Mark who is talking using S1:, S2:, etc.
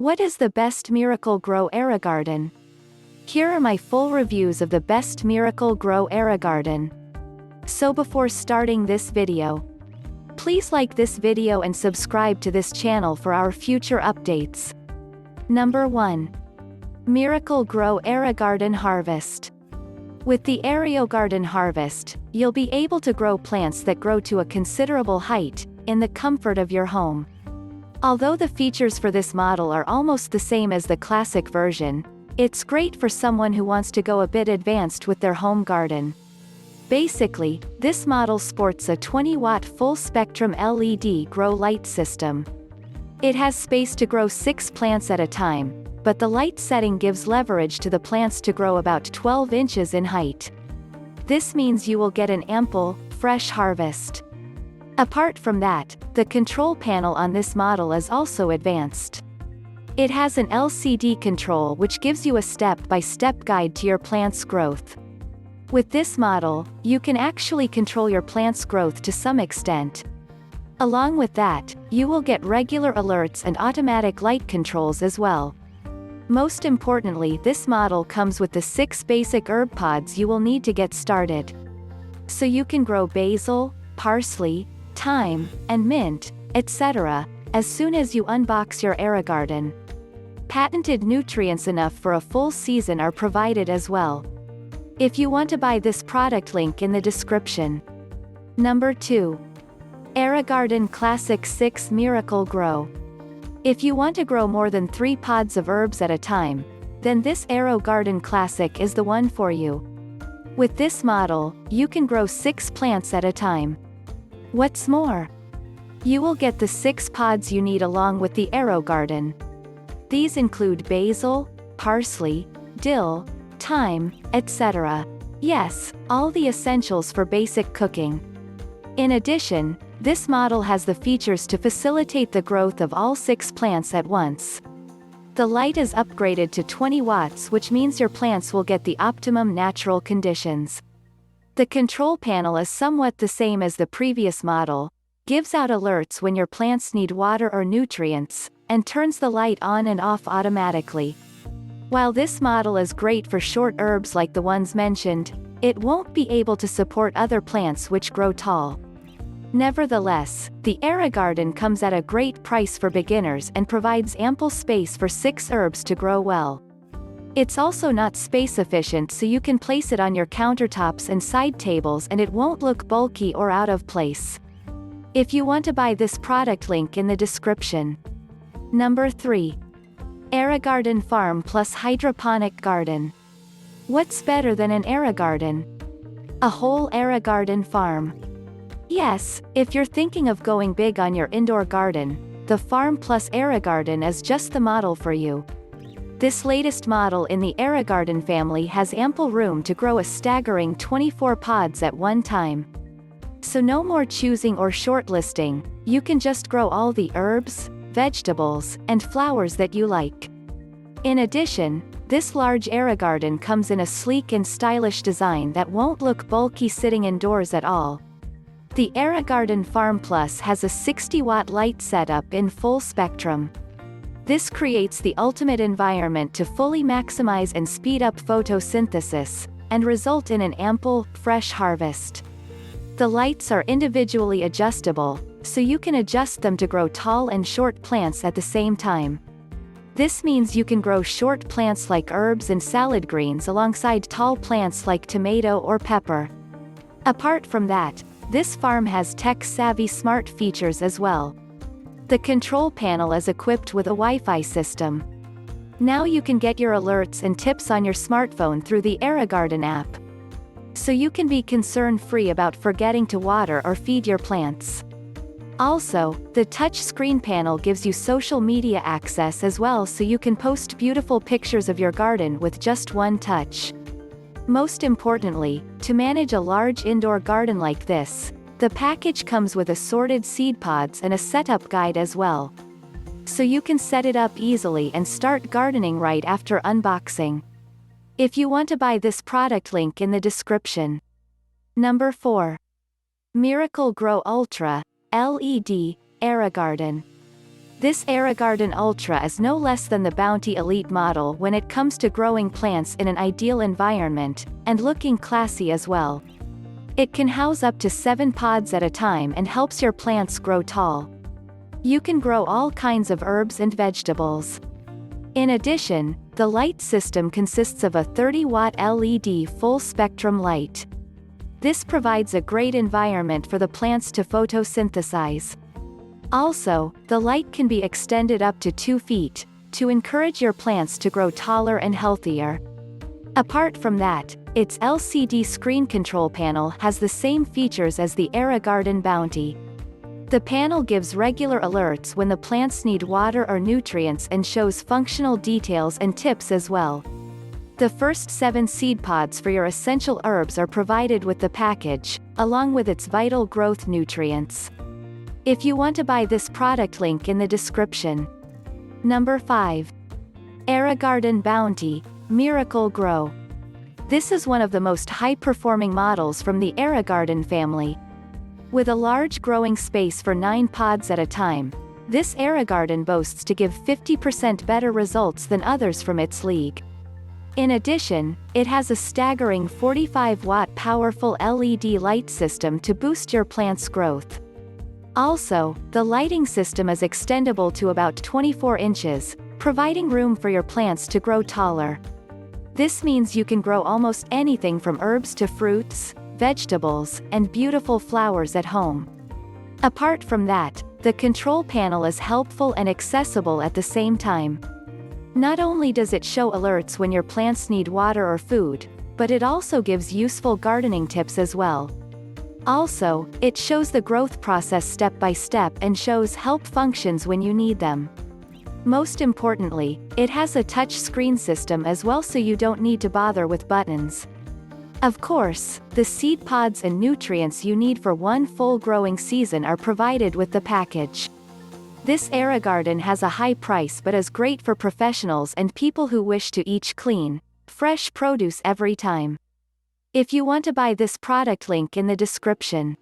S1: What is the best Miracle-Gro Aerogarden? Here are my full reviews of the best Miracle-Gro Aerogarden. So before starting this video, please like this video and subscribe to this channel for our future updates. Number 1. Miracle-Gro Aerogarden Harvest. With the Aerogarden Harvest, you'll be able to grow plants that grow to a considerable height, in the comfort of your home. Although the features for this model are almost the same as the classic version, it's great for someone who wants to go a bit advanced with their home garden. Basically, this model sports a 20-watt full-spectrum LED grow light system. It has space to grow 6 plants at a time, but the light setting gives leverage to the plants to grow about 12 inches in height. This means you will get an ample, fresh harvest. Apart from that, the control panel on this model is also advanced. It has an LCD control which gives you a step-by-step guide to your plant's growth. With this model, you can actually control your plant's growth to some extent. Along with that, you will get regular alerts and automatic light controls as well. Most importantly, this model comes with the 6 basic herb pods you will need to get started. So you can grow basil, parsley, thyme, and mint, etc., as soon as you unbox your Aerogarden. Patented nutrients enough for a full season are provided as well. If you want to buy this product, link in the description. Number 2. Aerogarden Classic 6 Miracle-Gro. If you want to grow more than 3 pods of herbs at a time, then this Aerogarden Classic is the one for you. With this model, you can grow 6 plants at a time. What's more, you will get the 6 pods you need along with the Aerogarden. These include basil, parsley, dill, thyme, etc. Yes, all the essentials for basic cooking. In addition, this model has the features to facilitate the growth of all 6 plants at once. The light is upgraded to 20 watts, which means your plants will get the optimum natural conditions. The control panel is somewhat the same as the previous model, gives out alerts when your plants need water or nutrients, and turns the light on and off automatically. While this model is great for short herbs like the ones mentioned, it won't be able to support other plants which grow tall. Nevertheless, the Aerogarden comes at a great price for beginners and provides ample space for 6 herbs to grow well. It's also not space efficient, so you can place it on your countertops and side tables and it won't look bulky or out of place. If you want to buy this product, link in the description. Number 3. Aerogarden Farm Plus Hydroponic Garden. What's better than an Aerogarden? A whole Aerogarden farm. Yes, if you're thinking of going big on your indoor garden, the Farm Plus Aerogarden is just the model for you. This latest model in the Aerogarden family has ample room to grow a staggering 24 pods at one time. So no more choosing or shortlisting, you can just grow all the herbs, vegetables, and flowers that you like. In addition, this large Aerogarden comes in a sleek and stylish design that won't look bulky sitting indoors at all. The Aerogarden Farm Plus has a 60-watt light setup in full spectrum. This creates the ultimate environment to fully maximize and speed up photosynthesis, and result in an ample, fresh harvest. The lights are individually adjustable, so you can adjust them to grow tall and short plants at the same time. This means you can grow short plants like herbs and salad greens alongside tall plants like tomato or pepper. Apart from that, this farm has tech-savvy smart features as well. The control panel is equipped with a Wi-Fi system. Now you can get your alerts and tips on your smartphone through the Aerogarden app. So you can be concern-free about forgetting to water or feed your plants. Also, the touch screen panel gives you social media access as well, so you can post beautiful pictures of your garden with just one touch. Most importantly, to manage a large indoor garden like this, the package comes with assorted seed pods and a setup guide as well. So you can set it up easily and start gardening right after unboxing. If you want to buy this product, link in the description. Number 4. Miracle-Gro Ultra LED Aerogarden. This Aerogarden Ultra is no less than the Bounty Elite model when it comes to growing plants in an ideal environment, and looking classy as well. It can house up to 7 pods at a time and helps your plants grow tall. You can grow all kinds of herbs and vegetables. In addition, the light system consists of a 30-watt LED full-spectrum light. This provides a great environment for the plants to photosynthesize. Also, the light can be extended up to 2 feet, to encourage your plants to grow taller and healthier. Apart from that, its LCD screen control panel has the same features as the Aerogarden Bounty. The panel gives regular alerts when the plants need water or nutrients and shows functional details and tips as well. The first 7 seed pods for your essential herbs are provided with the package, along with its vital growth nutrients. If you want to buy this product, link in the description. Number 5. Aerogarden Bounty Miracle Grow. This is one of the most high-performing models from the Aerogarden family. With a large growing space for 9 pods at a time, this Aerogarden boasts to give 50% better results than others from its league. In addition, it has a staggering 45-watt powerful LED light system to boost your plant's growth. Also, the lighting system is extendable to about 24 inches, providing room for your plants to grow taller. This means you can grow almost anything from herbs to fruits, vegetables, and beautiful flowers at home. Apart from that, the control panel is helpful and accessible at the same time. Not only does it show alerts when your plants need water or food, but it also gives useful gardening tips as well. Also, it shows the growth process step by step and shows help functions when you need them. Most importantly, it has a touch screen system as well, so you don't need to bother with buttons. Of course, the seed pods and nutrients you need for one full growing season are provided with the package. This Aerogarden has a high price but is great for professionals and people who wish to eat clean, fresh produce every time. If you want to buy this product, link in the description.